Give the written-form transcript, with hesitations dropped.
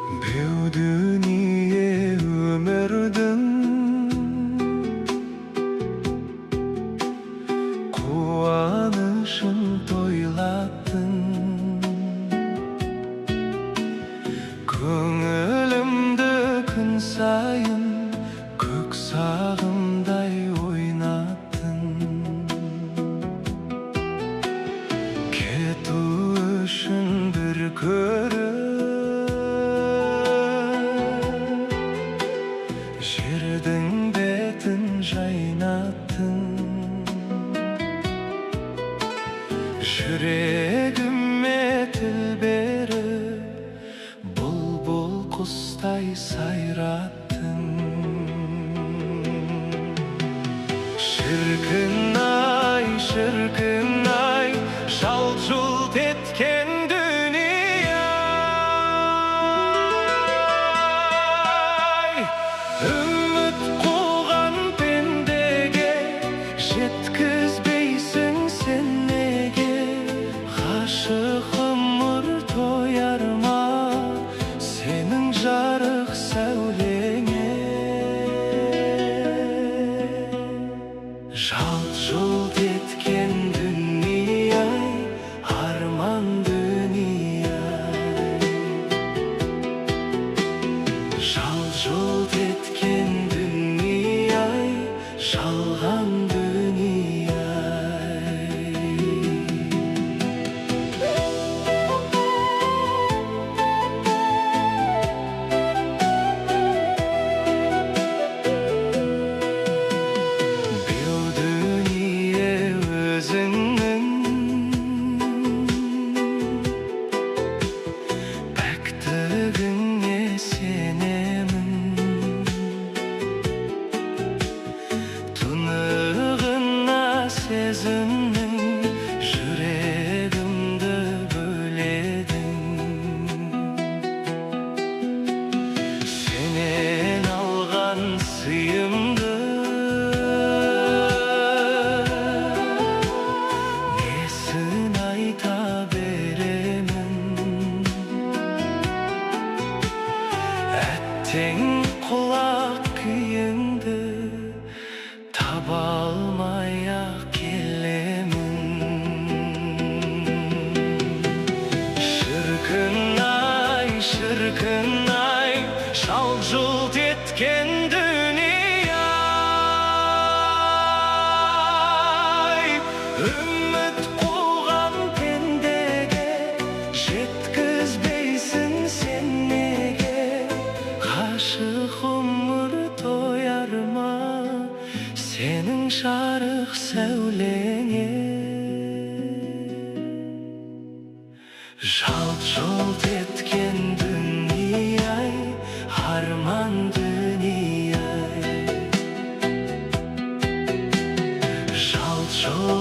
Bu dünya ömürdün Kuanışın toylattın Көңілімді күн сайын көк сағымдай ойнаттың Кету үшін бір көріп жердің бетін жайнаттың Жүрегіме тіл беріп бұлбұл құстай сайраттың Шіркін-ай, шіркін-ай, жалт-жұлт еткен дүние-ай Үміт қуған пендеге жеткізбейсің сен неге Ғашық ғұмыр тояр ма сенің жарық сәулеңе Жалт-жұлт еткен дүние-ай, арман дүние-ай Жалт-жұлт еткен дүние-ай, жалған дүние-ай Бұл дүние өзіңнің пәктігіңе сенемін Тұнығына сезімнің жүрегімді бөледің Сенен алған сыйымды несін айта беремін Әттең құлақ күйіңді таба алмай-ақ келемін Шіркін-ай, шіркін-ай, жалт-жұлт еткен дүние-ай Үміт қуған пендеге жеткізбейсің сен неге Ғашық ғұмыр тояр ма сенің жарық сәулеңе Жалт-жұлт еткен дүние-ай, арман дүние-ай Жалт-жұлт